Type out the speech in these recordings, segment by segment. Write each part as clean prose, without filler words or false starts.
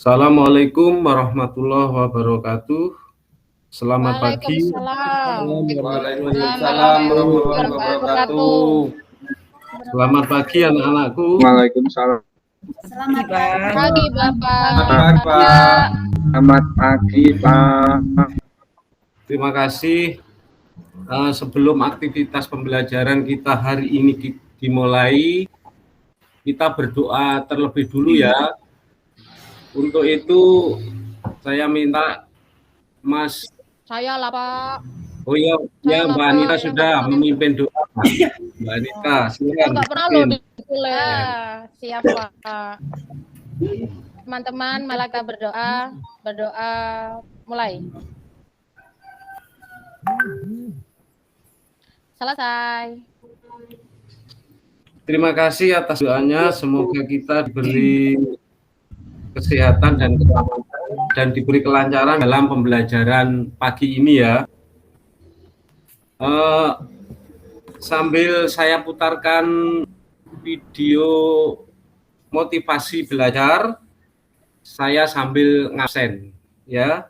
Assalamualaikum warahmatullahi wabarakatuh. Selamat pagi. Waalaikumsalam. Waalaikumsalam warahmatullahi wabarakatuh. Selamat pagi anak-anakku. Waalaikumsalam. Selamat pagi, Bapak. Selamat pagi, Pak. Terima kasih. Sebelum aktivitas pembelajaran kita hari ini dimulai, kita berdoa terlebih dulu ya. Untuk itu saya minta Mas. Saya lah, Pak. Oh iya, ya Mbak Anita sudah memimpin doa. Mbak Anita, silakan. Enggak pernah loh siap, Pak. Teman-teman, malah kita berdoa mulai. Selesai. Terima kasih atas doanya. Semoga kita diberi kesehatan dan keselamatan dan diberi kelancaran dalam pembelajaran pagi ini ya. Sambil saya putarkan video motivasi belajar, saya sambil ngabsen ya.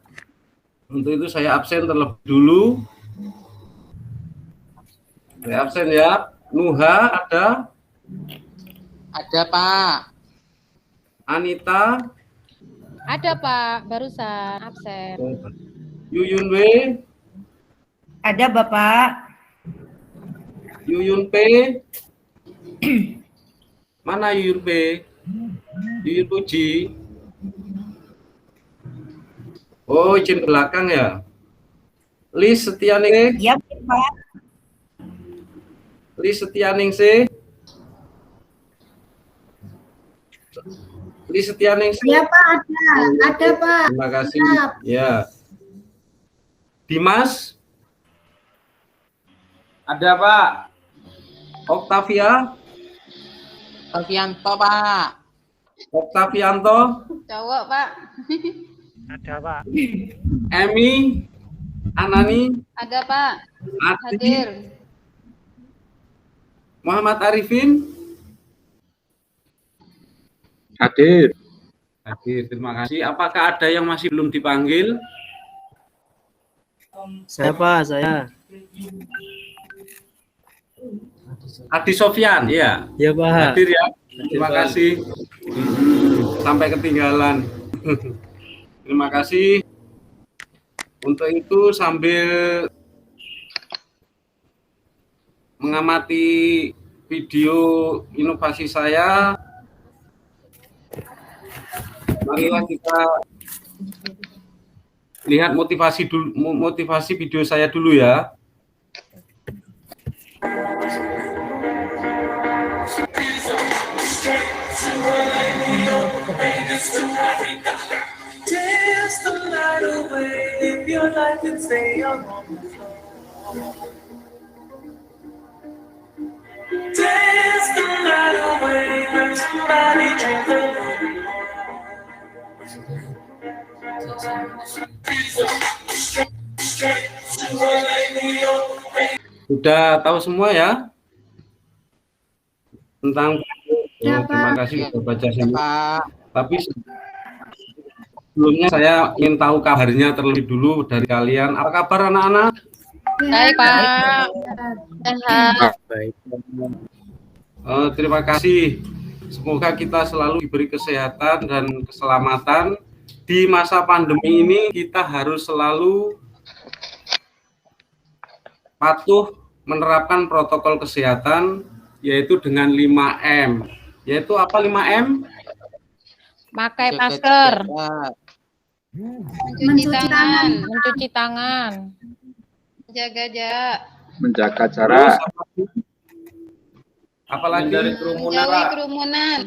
Untuk itu saya absen terlebih dulu. Saya absen ya. Nuha ada? Ada, Pak. Anita? Ada, Pak. Barusan absen. Yuyun W? Ada, Bapak. Yuyun P? Mana Yuyun P? Yuyun Puji? Oh, izin belakang ya. Lis Setianing? Iya, Pak. Lis Setianingsih? Lis Setianingsih? Iya, Pak, ada. Ada, Pak. Terima kasih. Ya. Dimas? Ada, Pak. Oktavia? Alfianto, Pak. Oktavianto? Cowok, Pak. Ada, Pak. Emi? Anani? Ada, Pak. Adi? Hadir. Muhammad Arifin? Hadir. Hadir, terima kasih. Apakah ada yang masih belum dipanggil? Saya, Pak, saya. Adi Sofyan, ya. Ya, Pak. Hadir ya. Terima kasih. Sampai ketinggalan. Terima kasih. Untuk itu sambil mengamati video inovasi saya, marilah kita lihat motivasi video saya dulu ya. Sudah tahu semua ya tentang terima kasih sudah baca semua. Tapi sebelumnya saya ingin tahu kabarnya terlebih dulu dari kalian. Apa kabar anak-anak? Baik, Pak. Sehat. Baik. Terima kasih. Semoga kita selalu diberi kesehatan dan keselamatan. Di masa pandemi ini kita harus selalu patuh menerapkan protokol kesehatan, yaitu dengan 5M. Yaitu apa 5M? Pakai masker. Mencuci tangan. Jaga jarak. Menjaga jarak. Apalagi Menghindari kerumunan, Pak. Kerumunan.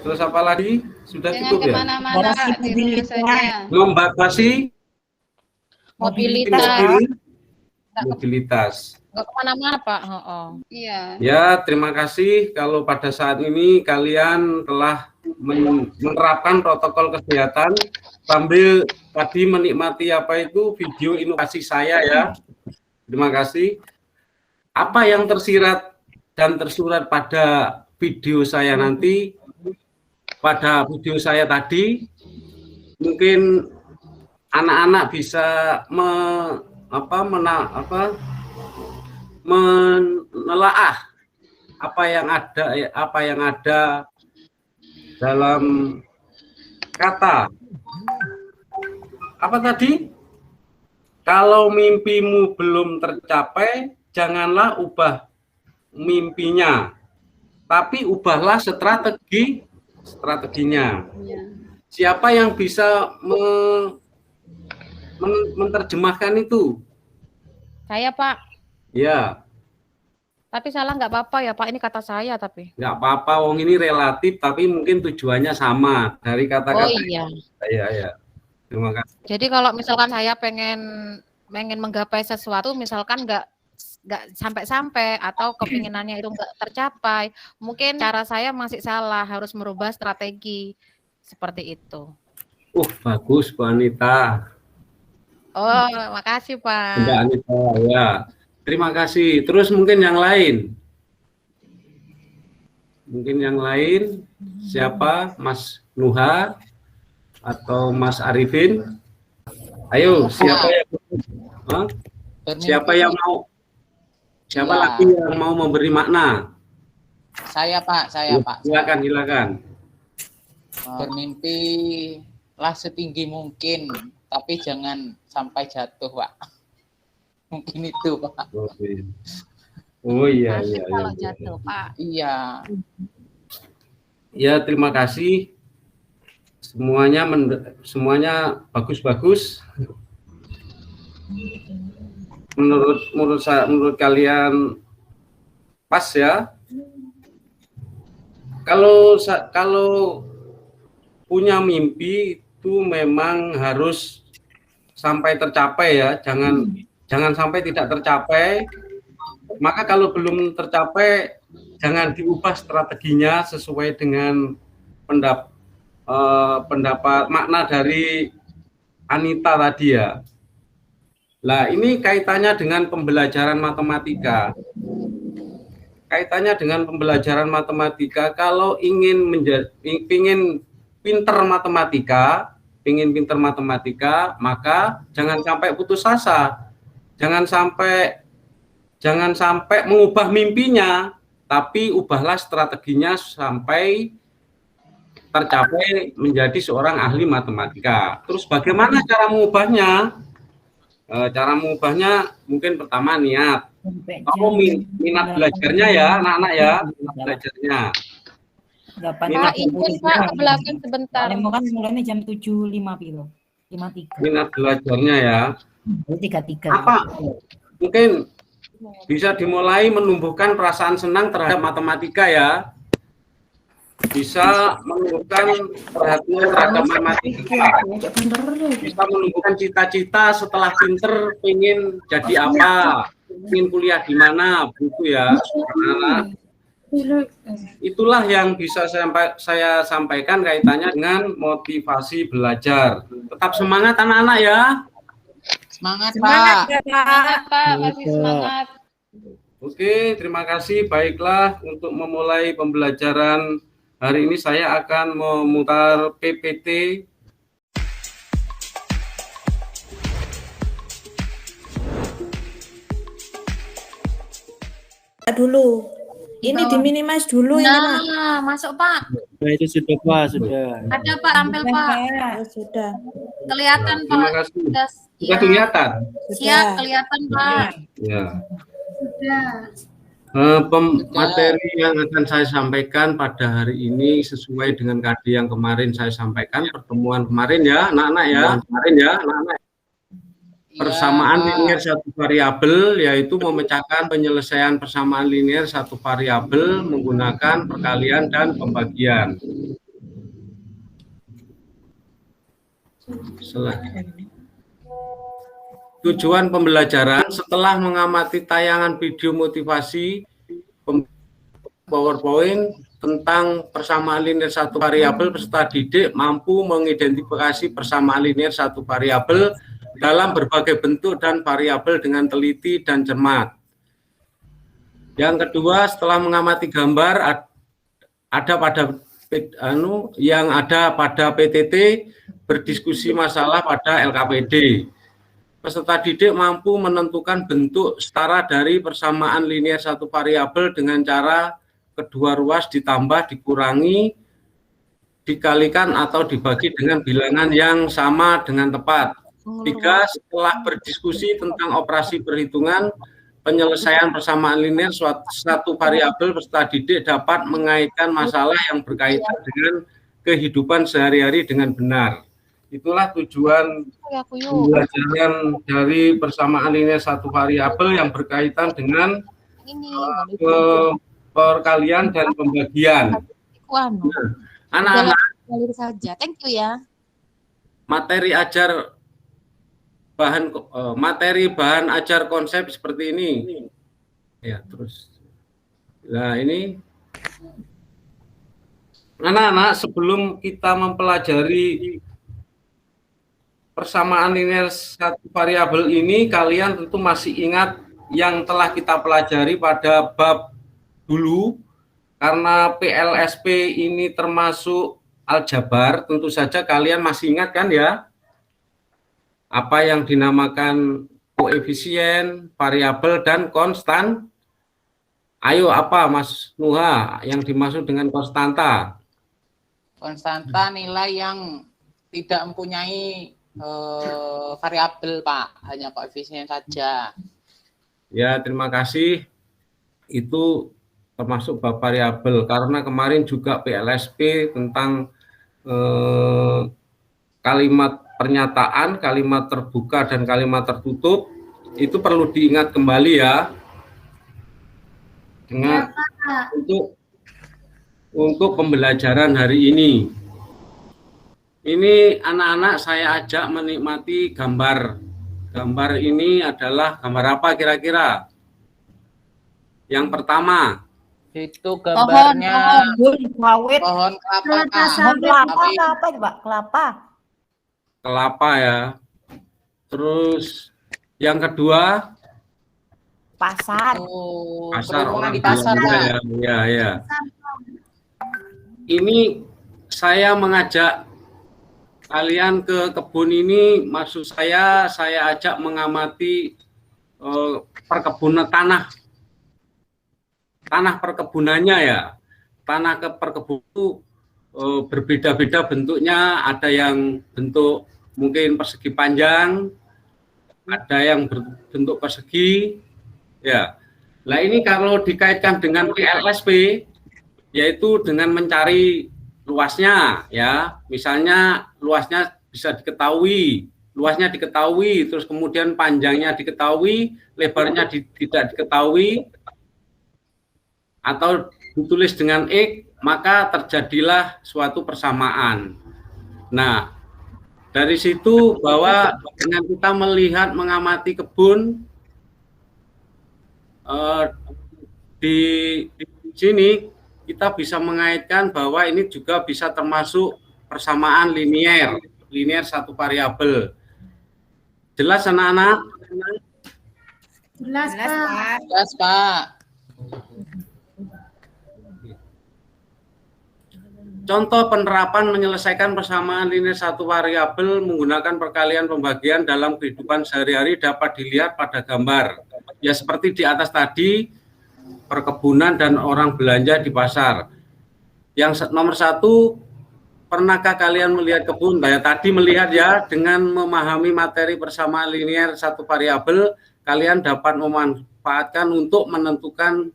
Terus apa lagi? Sudah cukup ya? Kemana-mana, Pak, di rumah saja. Membatasi mobilitas. Nggak kemana-mana, Pak. Iya. Ya, terima kasih kalau pada saat ini kalian telah menerapkan protokol kesehatan sambil tadi menikmati video inovasi saya ya. Terima kasih. Apa yang tersirat dan tersurat pada video saya nanti, pada video saya tadi, mungkin anak-anak bisa menelaah apa yang ada dalam kata apa tadi? Kalau mimpimu belum tercapai, janganlah ubah mimpinya, tapi ubahlah strateginya. Siapa yang bisa menerjemahkan itu? Saya, Pak. Ya. Tapi salah nggak apa-apa ya, Pak. Ini kata saya tapi. Nggak apa-apa, wong ini relatif, tapi mungkin tujuannya sama dari kata-kata. Oh iya. Ya. Terima kasih. Jadi kalau misalkan saya pengen menggapai sesuatu, misalkan nggak sampai-sampai atau kepinginannya itu nggak tercapai, mungkin cara saya masih salah, harus merubah strategi seperti itu. Bagus, Bu Anita. Oh, makasih Pak. Mbak Anita, ya. Terima kasih. Terus mungkin yang lain? Siapa? Mas Nuha atau Mas Arifin? Ayo, siapa yang mau? Siapa lagi yang mau memberi makna? Saya Pak. Silakan. Bermimpilah setinggi mungkin, tapi jangan sampai jatuh, Pak. Mungkin itu, Pak. Oh iya. Kalau jatuh, Pak. Iya. Ya, terima kasih. Semuanya bagus-bagus. Menurut kalian pas ya. Kalau punya mimpi itu memang harus sampai tercapai ya, jangan sampai tidak tercapai. Maka kalau belum tercapai, jangan diubah strateginya sesuai dengan pendapat makna dari Anita tadi ya. Nah, ini kaitannya dengan pembelajaran matematika. Kalau ingin pinter matematika, maka jangan sampai putus asa. Jangan sampai mengubah mimpinya, tapi ubahlah strateginya sampai tercapai menjadi seorang ahli matematika. Terus bagaimana cara mengubahnya? Cara mengubahnya mungkin pertama niat. Kamu minat belajarnya ya, anak-anak ya, minat belajarnya. Pak, izin Pak ke belakang sebentar. Kan mulainya jam 7.53. Minat belajarnya ya. 33. Apa? Mungkin bisa dimulai menumbuhkan perasaan senang terhadap matematika ya. Bisa menumbuhkan perhatian terhadap matematika. Bisa menumbuhkan cita-cita setelah pinter pengen jadi apa, ingin kuliah di mana, begitu ya. Itulah yang bisa saya sampaikan kaitannya dengan motivasi belajar. Tetap semangat anak-anak ya. Semangat Pak. Semangat Pak, masih semangat. Oke, terima kasih. Baiklah, untuk memulai pembelajaran hari ini saya akan memutar PPT. Dulu. Ini diminimize dulu ini, Pak. Masuk Pak. Nah, itu sudah Pak, sudah. Ada Pak, tampil Pak. Sudah. Kelihatan Pak. Terima kasih. Sudah kelihatan? Siap, kelihatan Pak. Ya. Sudah. Materi yang akan saya sampaikan pada hari ini sesuai dengan KD yang kemarin saya sampaikan, pertemuan kemarin ya, anak-anak ya. Persamaan linear satu variabel, yaitu memecahkan penyelesaian persamaan linear satu variabel menggunakan perkalian dan pembagian. Tujuan pembelajaran setelah mengamati tayangan video motivasi PowerPoint tentang persamaan linear satu variabel, peserta didik mampu mengidentifikasi persamaan linear satu variabel dalam berbagai bentuk dan variabel dengan teliti dan cermat. Yang kedua, setelah mengamati gambar yang ada pada PTT, berdiskusi masalah pada LKPD. Peserta didik mampu menentukan bentuk setara dari persamaan linier satu variabel dengan cara kedua ruas ditambah, dikurangi, dikalikan atau dibagi dengan bilangan yang sama dengan tepat. 3. Setelah berdiskusi tentang operasi perhitungan, penyelesaian persamaan linier satu variabel, peserta didik dapat mengaitkan masalah yang berkaitan dengan kehidupan sehari-hari dengan benar. Itulah tujuan pembelajaran dari persamaan linier satu variabel yang berkaitan dengan perkalian dan pembagian. Nah, anak-anak, saja. Thank you ya. materi bahan ajar konsep seperti ini. Ya, terus. Nah, ini anak-anak, sebelum kita mempelajari persamaan linier satu variabel ini, kalian tentu masih ingat yang telah kita pelajari pada bab dulu. Karena PLSP ini termasuk aljabar, tentu saja kalian masih ingat kan ya, apa yang dinamakan koefisien, variabel, dan konstan. Ayo, apa Mas Nuha yang dimaksud dengan konstanta? Konstanta nilai yang tidak mempunyai variabel, Pak, hanya koefisien saja. Ya, terima kasih. Itu termasuk bab variabel, karena kemarin juga PLSP tentang kalimat pernyataan, kalimat terbuka dan kalimat tertutup, itu perlu diingat kembali ya. Dengan untuk pembelajaran hari ini. Ini anak-anak saya ajak menikmati gambar. Gambar ini adalah gambar apa kira-kira? Yang pertama, itu gambarnya pohon kelapa. apa Pak? Kelapa ya. Terus yang kedua, Pasar. pasar, orang di pasar, ya, ya. Ini saya mengajak kalian ke kebun ini, maksud saya ajak mengamati perkebunan tanah perkebunannya ya. Tanah perkebunan itu berbeda-beda bentuknya, ada yang bentuk mungkin persegi panjang, ada yang berbentuk persegi ya. Nah, ini kalau dikaitkan dengan PLSP, yaitu dengan mencari luasnya ya, misalnya luasnya bisa diketahui, terus kemudian panjangnya diketahui, lebarnya tidak diketahui, atau ditulis dengan X, maka terjadilah suatu persamaan. Nah, dari situ bahwa dengan kita melihat, mengamati kebun, di sini kita bisa mengaitkan bahwa ini juga bisa termasuk persamaan linier satu variabel. Jelas anak-anak? Jelas, Pak. Jelas, Pak. Contoh penerapan menyelesaikan persamaan linier satu variabel menggunakan perkalian pembagian dalam kehidupan sehari-hari dapat dilihat pada gambar. Ya, seperti di atas tadi, perkebunan dan orang belanja di pasar. Yang nomor 1, pernahkah kalian melihat kebun? Saya tadi melihat ya, dengan memahami materi persamaan linier satu variabel, kalian dapat memanfaatkan untuk menentukan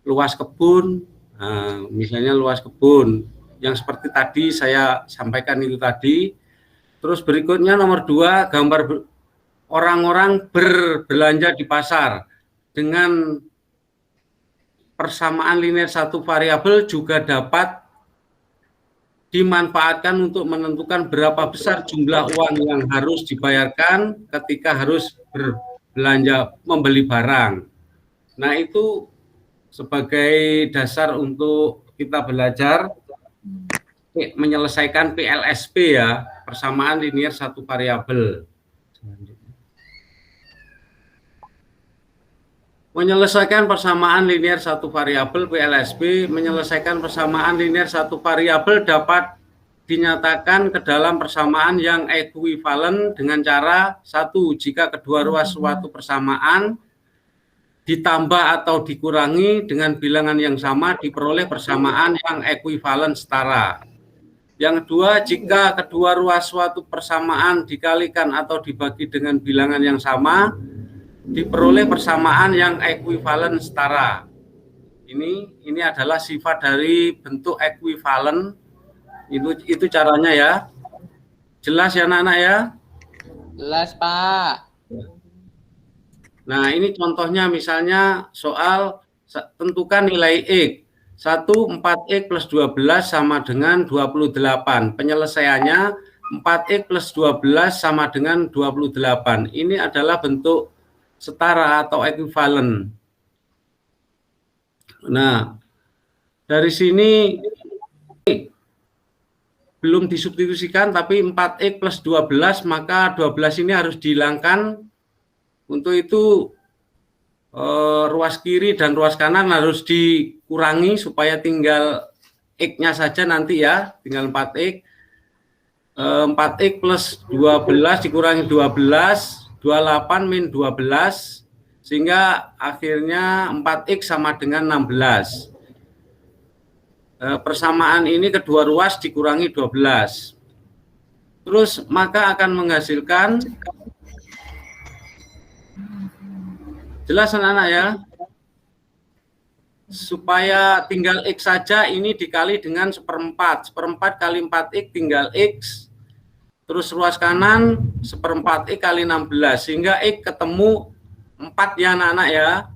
luas kebun. Nah, misalnya luas kebun yang seperti tadi saya sampaikan itu tadi. Terus berikutnya nomor 2, gambar orang-orang berbelanja di pasar. Dengan persamaan linier satu variabel juga dapat dimanfaatkan untuk menentukan berapa besar jumlah uang yang harus dibayarkan ketika harus berbelanja membeli barang. Nah, itu sebagai dasar untuk kita belajar menyelesaikan PLSP ya, persamaan linier satu variabel. Menyelesaikan persamaan linier satu variabel PLSP, menyelesaikan persamaan linier satu variabel dapat dinyatakan ke dalam persamaan yang ekuivalen dengan cara satu, jika kedua ruas suatu persamaan ditambah atau dikurangi dengan bilangan yang sama diperoleh persamaan yang ekuivalen setara. Yang kedua, jika kedua ruas suatu persamaan dikalikan atau dibagi dengan bilangan yang sama diperoleh persamaan yang ekuivalen setara. Ini adalah sifat dari bentuk ekuivalen. Itu caranya ya. Jelas ya anak-anak ya? Jelas, Pak. Nah, ini contohnya misalnya soal tentukan nilai X. 1, 4X plus 12 sama dengan 28. Penyelesaiannya 4X plus 12 sama dengan 28. Ini adalah bentuk setara atau ekuivalen. Nah, dari sini belum disubstitusikan, tapi 4X plus 12, maka 12 ini harus dihilangkan. Untuk itu ruas kiri dan ruas kanan harus dikurangi supaya tinggal X-nya saja nanti ya, tinggal 4X. 4X plus 12 dikurangi 12, 28 min 12, sehingga akhirnya 4X sama dengan 16. Persamaan ini kedua ruas dikurangi 12. Terus maka akan menghasilkan, jelas anak-anak ya, supaya tinggal X saja ini dikali dengan 1/4. 1/4 kali 4X tinggal X. Terus ruas kanan 1/4X kali 16. Sehingga X ketemu 4 ya anak-anak ya.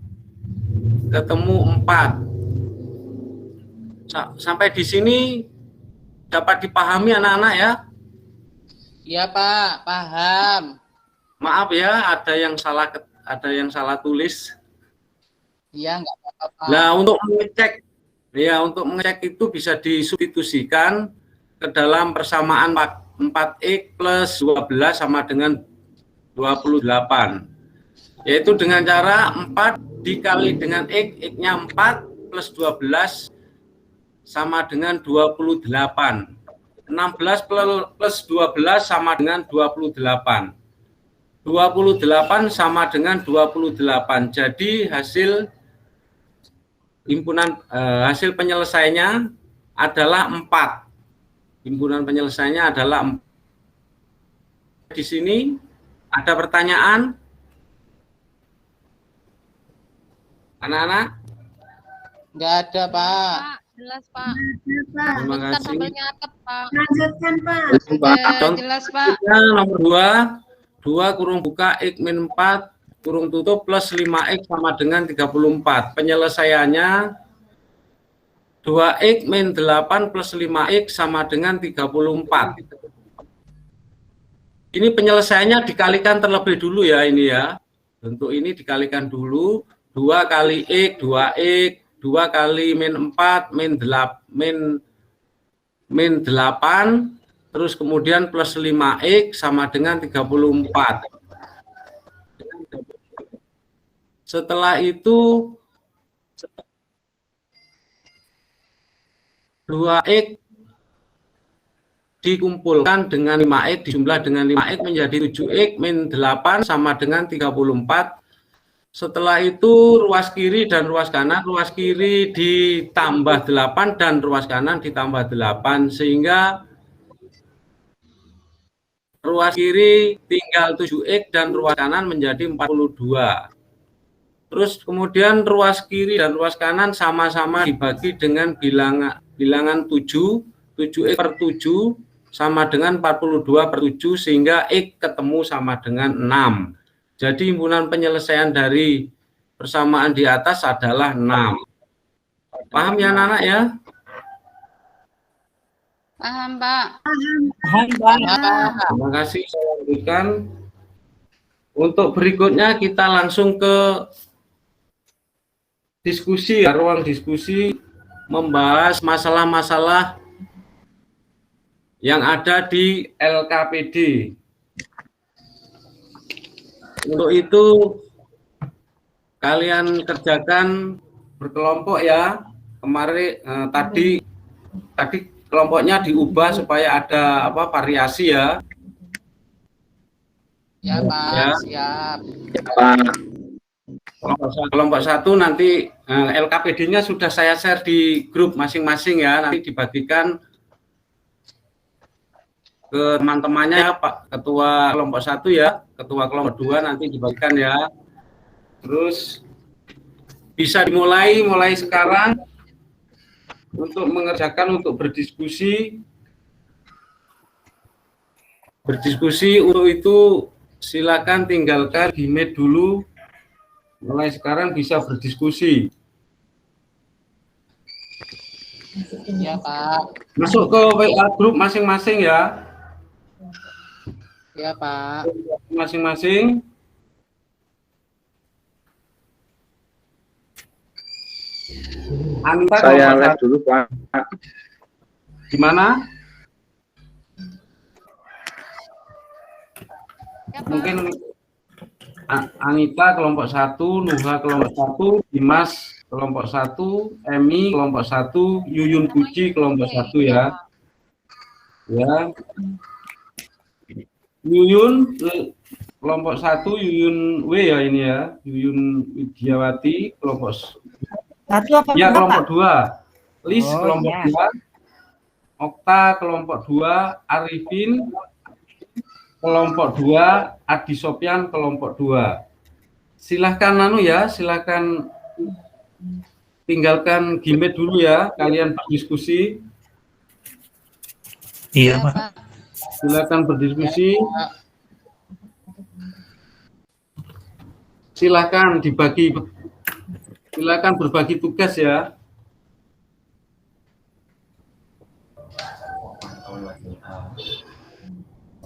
Ketemu 4. Sampai di sini dapat dipahami anak-anak ya? Iya, Pak. Paham. Maaf ya, ada yang salah tulis. Iya, nggak apa-apa, Pak. Nah, untuk mengecek itu bisa disubstitusikan ke dalam persamaan 4X plus 12 sama dengan 28. Yaitu dengan cara 4 dikali dengan X, X-nya 4 plus 12 sama dengan 28. 16 plus 12 sama dengan 28. 28 sama dengan 28. Jadi hasil penyelesaiannya adalah 4. Himpunan penyelesaiannya adalah 4. Di sini ada pertanyaan? Anak-anak? Nggak ada, Pak. Jelas, Pak. Terima kasih. Sambil nyatet, Pak. Lanjutkan, Pak. Jelas, Pak. Nomor 2 kurung buka X min 4 kurung tutup plus 5X sama dengan 34. Penyelesaiannya 2X min 8 plus 5X sama dengan 34. Ini penyelesaiannya dikalikan terlebih dulu ya ini ya. Bentuk ini dikalikan dulu. 2 kali X, 2X, 2 kali min 4, min 8, terus kemudian plus 5X sama dengan 34. Setelah itu 2X dikumpulkan dengan 5X, dijumlah dengan 5X menjadi 7X min 8 sama dengan 34. Setelah itu ruas kiri dan ruas kanan, ruas kiri ditambah 8 dan ruas kanan ditambah 8, sehingga ruas kiri tinggal 7X dan ruas kanan menjadi 42. Terus kemudian ruas kiri dan ruas kanan sama-sama dibagi dengan bilangan 7, 7X per 7 sama dengan 42 per 7, sehingga X ketemu sama dengan 6. Jadi himpunan penyelesaian dari persamaan di atas adalah 6. Paham ya anak-anak ya? Paham, Pak. Terima kasih, saya lanjutkan. Untuk berikutnya kita langsung ke diskusi, ruang diskusi, membahas masalah-masalah yang ada di LKPD. Untuk itu kalian kerjakan berkelompok ya. Kemarin tadi kelompoknya diubah supaya ada apa variasi ya. Ya Pak, Ya. siap. Kelompok satu nanti LKPD-nya sudah saya share di grup masing-masing ya, nanti dibagikan ke teman-temannya ya, Pak Ketua kelompok satu ya, Ketua kelompok dua nanti dibagikan ya. Terus bisa dimulai sekarang untuk mengerjakan, untuk berdiskusi untuk itu silakan tinggalkan Gmeet dulu, mulai sekarang bisa berdiskusi. Ya Pak. Masuk ke WA grup masing-masing ya, Ya Pak. masing-masing. Anita Saya kelompok les satu. dulu, Pak. Gimana? Ya, Pak. Mungkin Anita kelompok satu, Nuha kelompok satu, Dimas kelompok satu, Emi kelompok satu, Yuyun Puji kelompok satu ya. Ya. Yuyun kelompok satu, Yuyun W ya ini ya, Yuyun Widiawati kelompok Satu apa ya, dua, kelompok Pak? dua. Lis Oh, kelompok iya. dua, Okta kelompok dua, Arifin kelompok 2, Adi Sopyan kelompok 2. Silahkan silahkan tinggalkan Gmeet dulu ya, kalian berdiskusi. Iya, Pak. Silahkan berdiskusi. Silahkan berbagi tugas ya.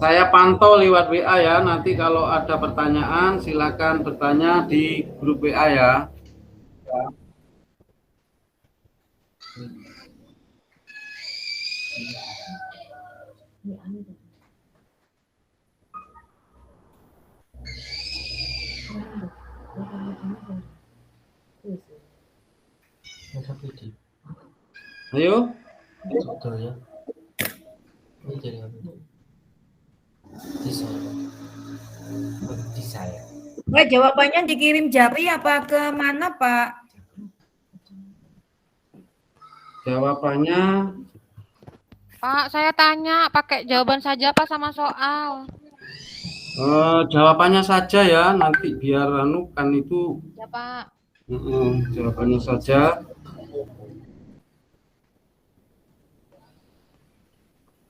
Saya pantau lewat WA ya, nanti kalau ada pertanyaan silakan bertanya di grup WA ya. Ayo. Pak, jawabannya dikirim Japri apa ke mana, Pak? Jawabannya Pak, saya tanya pakai jawaban saja apa sama soal? jawabannya saja ya, nanti biar kan itu Ya, Pak. jawabannya saja.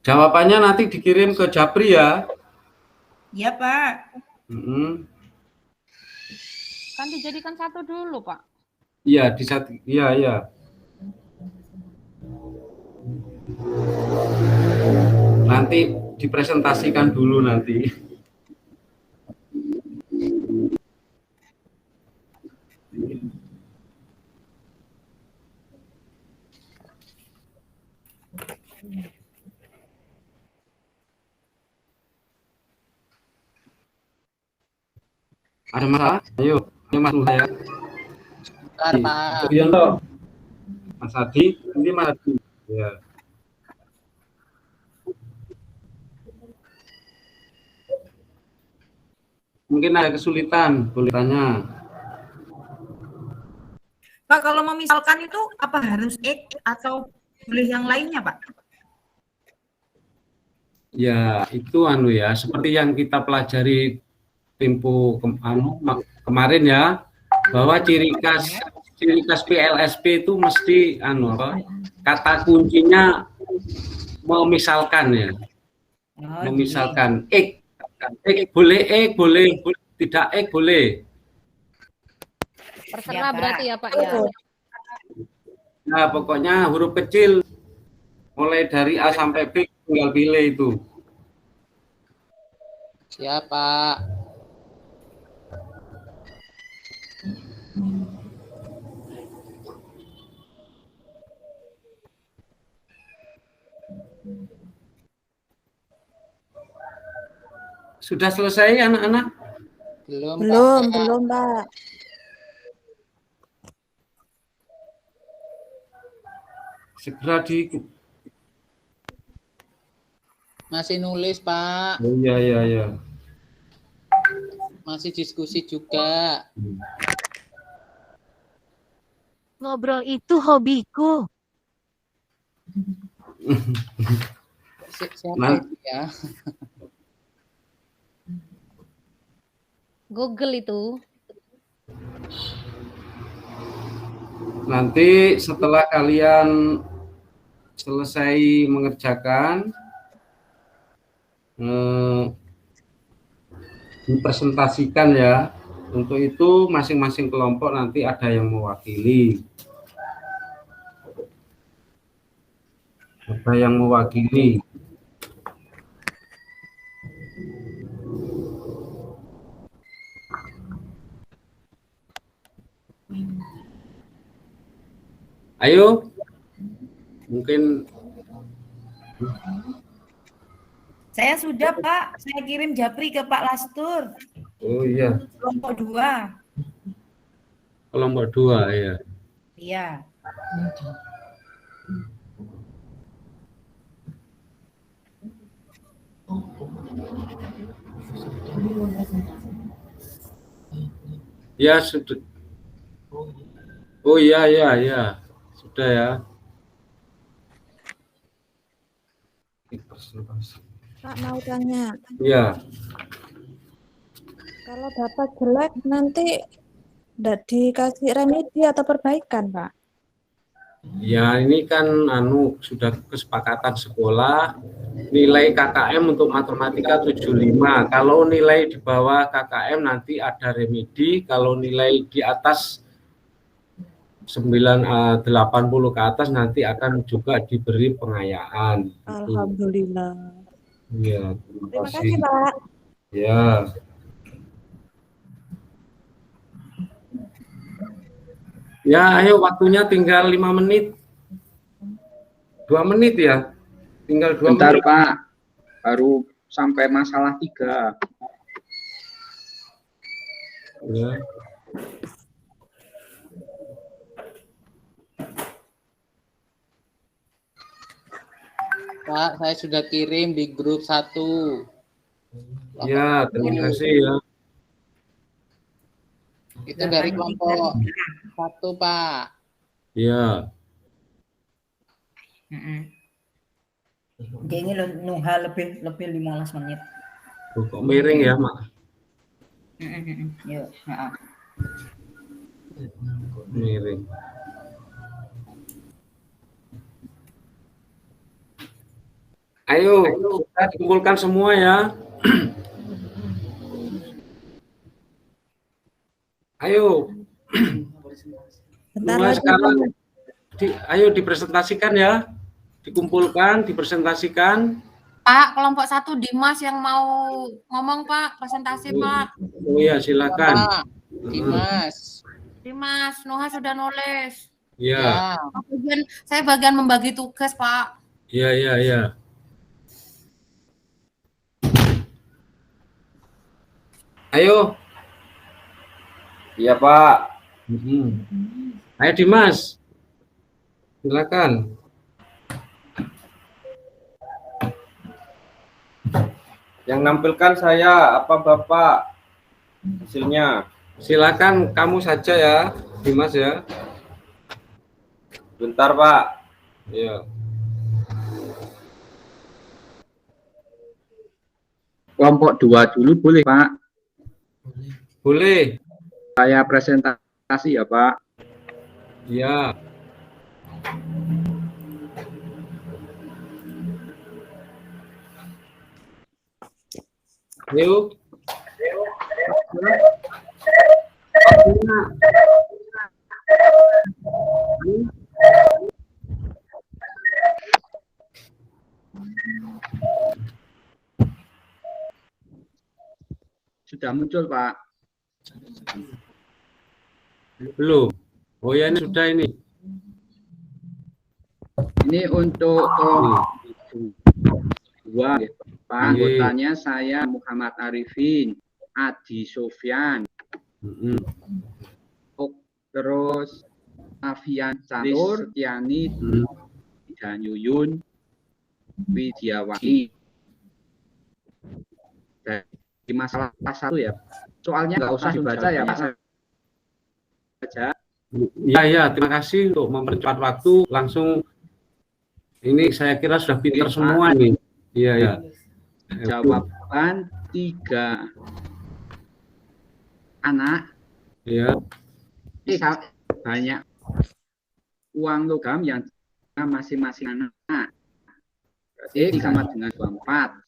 Jawabannya nanti dikirim ke Japri ya. Iya, Pak. Kan dijadikan satu dulu, Pak. Iya, iya. Nanti dipresentasikan dulu nanti. Ada masalah? Ayo Mas Nuha ya. Bentar, Pak. Subianto, Mas Adi, ini Mas Adi. Ya. Mungkin ada kesulitan, boleh tanya. Pak, kalau memisalkan itu apa harus X atau boleh yang lainnya, Pak? Ya, itu ya, seperti yang kita pelajari tempo kemarin ya, bahwa ciri khas PLSP itu mesti kata kuncinya memisalkan ya. Memisalkan X boleh, tidak X boleh. Terserah Ya, Pak. berarti ya, Pak ya. Nah, pokoknya huruf kecil mulai dari A sampai B tinggal pilih itu. Siapa? Sudah selesai anak-anak? Belum, Pak. Segera Masih nulis, Pak. Oh iya iya iya. Masih diskusi juga. Ngobrol itu hobiku. Siapa Nah. itu ya? Google itu. Nanti setelah kalian selesai mengerjakan, dipresentasikan ya. Untuk itu masing-masing kelompok nanti ada yang mewakili. Ada yang mewakili. Ayo, mungkin Saya sudah, Pak. Saya kirim Japri ke Pak Lastur. oh iya, Kelompok 2. kelompok 2 ya. Iya. Ya sudah. Oh iya iya iya, sudah ya. Pak mau tanya, Iya. kalau dapat jelek nanti tidak dikasih remedi atau perbaikan, Pak? Ya ini kan sudah kesepakatan sekolah, nilai KKM untuk matematika 75. Kalau nilai di bawah KKM nanti ada remedi, kalau nilai di atas 80 ke atas nanti akan juga diberi pengayaan. Alhamdulillah. Iya, Terima kasih, Pak. Ya. Ya, ayo waktunya tinggal 5 menit. 2 menit ya. Tinggal 2 Bentar, menit. Pak. Baru sampai masalah 3. Ya. Pak, saya sudah kirim di grup 1. Ya, terima kasih ya. Itu dari kelompok 1, Pak. Ya. Dia ini Nuha lebih 15 menit. Kok miring ya, Mak? Yuk, Miring. Ayo, kita dikumpulkan semua ya. Ayo. Bentar Semua lagi, sekarang Pak. ayo dipresentasikan ya. Dikumpulkan, dipresentasikan. Pak, kelompok 1 Dimas yang mau ngomong, Pak. Presentasi, Pak. Oh iya, silakan. Pak, Dimas. Dimas, Noha sudah nulis. Iya. Ya. Saya bagian membagi tugas, Pak. Iya, iya, iya. Ayo. Iya, Pak. Ayo Dimas. Silakan. Yang nampilkan saya apa Bapak? Hasilnya. Silakan kamu saja ya, Dimas ya. Bentar, Pak. Iya. Kelompok 2 dulu boleh, Pak? Boleh. Saya presentasi ya, Pak. Iya. Ayo. Sudah muncul, Pak. Belum. Oh ya, ini sudah ini. Ini untuk dua, Pak. Anggotanya saya Muhammad Arifin, Adi Sofyan, terus Afian Catur, Tiani, dan Yuyun Widiawati. dari masalah 1 ya. Soalnya nggak usah dibaca ya Pak. Baca. Ya, terima kasih untuk mempercepat waktu. Langsung ini saya kira sudah pinter semua nih. Iya, ya. Jawaban 3 anak. Ya. Banyak uang logam yang masing-masing anak. Berarti sama dengan 24.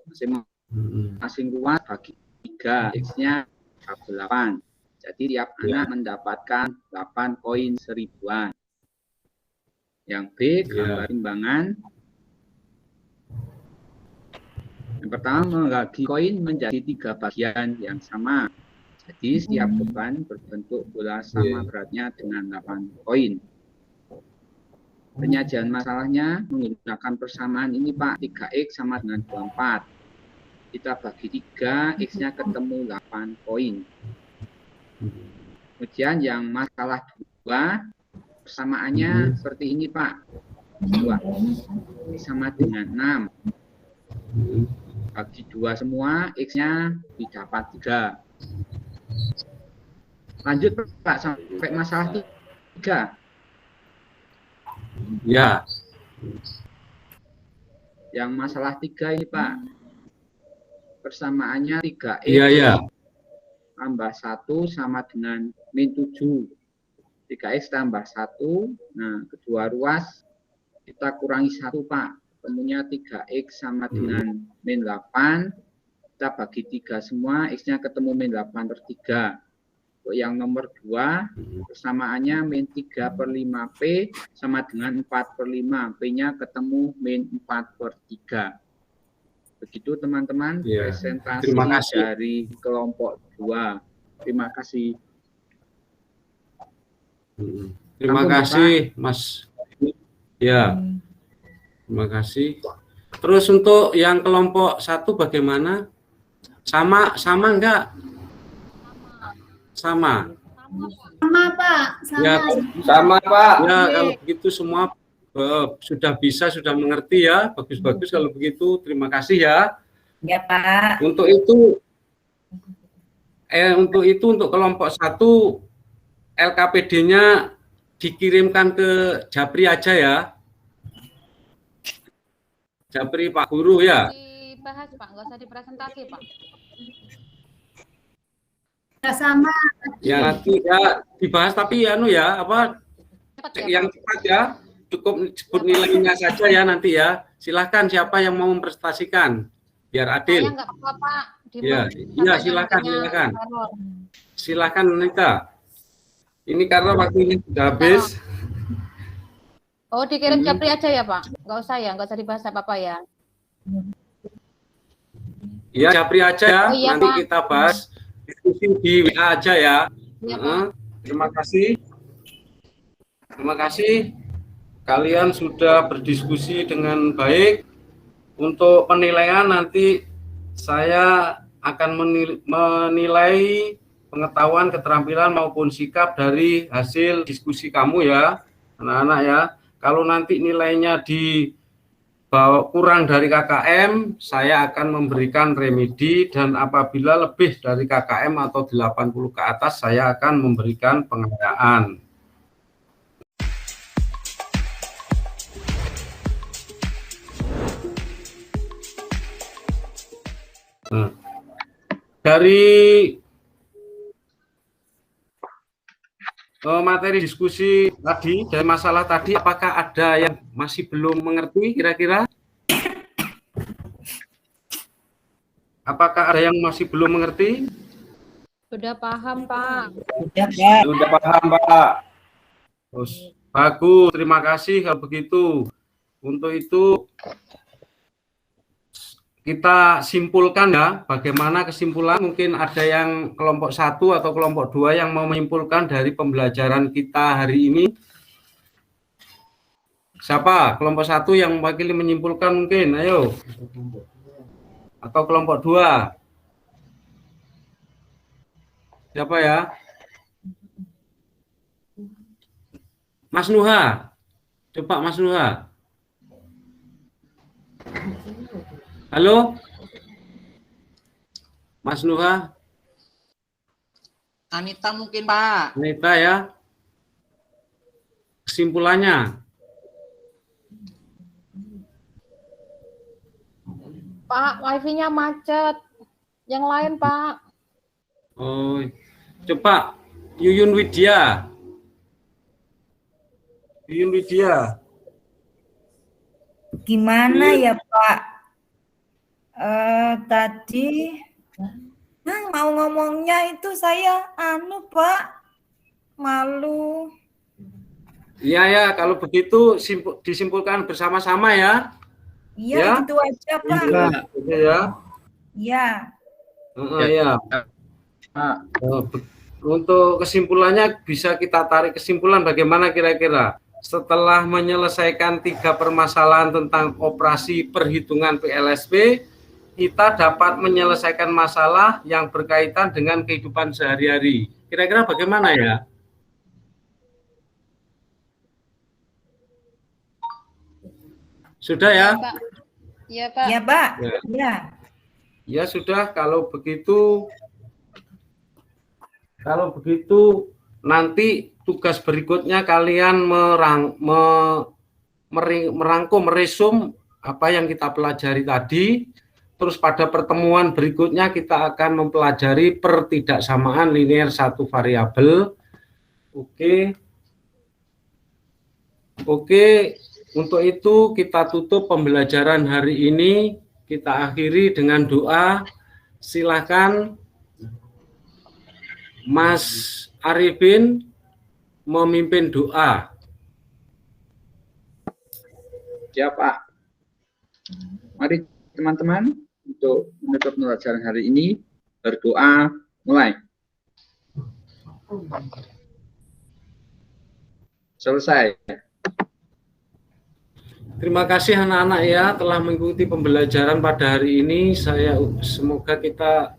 Masing-masing luas bagi 3. X-nya 8. Jadi tiap anak mendapatkan 8 koin 1000-an. Yang B, gambar timbangan. Yang pertama, membagi koin menjadi 3 bagian yang sama. Jadi setiap beban berbentuk bola sama beratnya dengan 8 koin. Penyajian masalahnya menggunakan persamaan ini Pak, 3X sama dengan 24. Kita bagi 3, X-nya ketemu 8 koin. Kemudian yang masalah 2, persamaannya seperti ini Pak. 2 X sama dengan 6. Bagi 2 semua, X-nya didapat 3. Lanjut Pak, sampai masalah 3. Ya. Yang masalah 3 ini Pak, persamaannya 3X tambah 1 sama dengan min 7. 3X tambah 1, nah kedua ruas kita kurangi 1 Pak, ketemunya 3X sama dengan min 8. Kita bagi 3 semua, X-nya ketemu min 8/3. Untuk yang nomor 2, persamaannya min 3/5P sama dengan 4/5. P-nya ketemu min 4/3. Begitu teman-teman, presentasi dari kelompok 2. Terima kasih. Terima kasih, Mas. Ya, terima kasih. Terus untuk yang kelompok 1 bagaimana? Sama enggak? Sama. Sama Pak. Sama. Ya, sama Pak. Ya, kalau begitu semua sudah bisa, sudah mengerti ya. Bagus-bagus kalau begitu. Terima kasih ya. Ya Pak. Untuk itu untuk kelompok 1 LKPD-nya dikirimkan ke Japri aja ya. Japri Pak Guru ya. Dibahas Pak, nggak usah dipresentasi Pak. Ya sama. Ya nanti ya dibahas tapi yang cepat ya. Cukup sebut nilainya saja ya nanti ya. Silahkan siapa yang mau mempresentasikan biar adil. Saya nggak apa-apa Pak. Iya silakan. Silakan Nita. Ini karena waktunya sudah habis. Oh dikirim Japri aja ya Pak. Nggak usah dibahas apa-apa ya. Iya Japri aja ya. Oh, iya, nanti Pak. kita bahas diskusi di WA aja ya. Iya, Terima kasih. Terima kasih. Kalian sudah berdiskusi dengan baik. Untuk penilaian nanti saya akan menilai pengetahuan, keterampilan maupun sikap dari hasil diskusi kamu ya, anak-anak ya. Kalau nanti nilainya kurang dari KKM, saya akan memberikan remedi, dan apabila lebih dari KKM atau 80 ke atas, saya akan memberikan penghargaan. Dari materi diskusi tadi, dari masalah tadi, apakah ada yang masih belum mengerti kira-kira? Apakah ada yang masih belum mengerti? Sudah paham Pak. Sudah paham Pak. Terus, bagus, terima kasih kalau begitu. Untuk itu kita simpulkan ya, bagaimana kesimpulan. Mungkin ada yang kelompok 1 atau kelompok 2 yang mau menyimpulkan dari pembelajaran kita hari ini. Siapa? Kelompok 1 yang mewakili menyimpulkan mungkin, ayo. Atau kelompok 2. Siapa ya? Mas Nuha. Coba Mas Nuha. Halo? Mas Nuha, Anita mungkin Pak. Anita ya. Kesimpulannya. Pak, wifi-nya macet. Yang lain, Pak. Oh, coba Yuyun Widya. Yuyun Widya. Gimana ya Pak? Tadi mau ngomongnya itu saya Pak, malu. Iya ya, kalau begitu disimpulkan bersama-sama ya. Iya, Ya. gitu aja Pak. Iya ya. Iya. Ya. Untuk kesimpulannya bisa kita tarik kesimpulan bagaimana kira-kira setelah menyelesaikan 3 permasalahan tentang operasi perhitungan PLSP, kita dapat menyelesaikan masalah yang berkaitan dengan kehidupan sehari-hari. Kira-kira bagaimana ya? Sudah ya? Iya, Pak. Iya Pak. Ya. Iya. Ya sudah, kalau begitu nanti tugas berikutnya kalian merangkum, meresum apa yang kita pelajari tadi. Terus pada pertemuan berikutnya kita akan mempelajari pertidaksamaan linear satu variabel. Oke, untuk itu kita tutup pembelajaran hari ini. Kita akhiri dengan doa. Silakan Mas Arifin memimpin doa. Siap, Pak. Mari teman-teman untuk menutup pembelajaran hari ini berdoa mulai. Selesai. Terima kasih anak-anak ya telah mengikuti pembelajaran pada hari ini. Semoga kita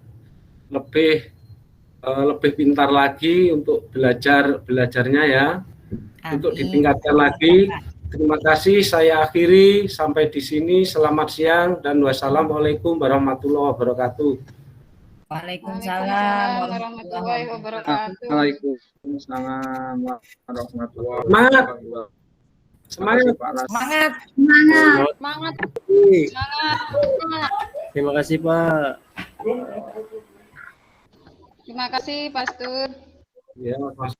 lebih pintar lagi untuk belajarnya ya. Untuk ditingkatkan lagi. Terima kasih, saya akhiri sampai di sini. Selamat siang dan wassalamualaikum warahmatullahi wabarakatuh. Waalaikumsalam warahmatullahi wabarakatuh. Waalaikumsalam warahmatullahi Semangat. wabarakatuh. Semangat. Semangat. Semangat. Terima kasih Pak. Terima kasih, Pastor. Ya, Mas.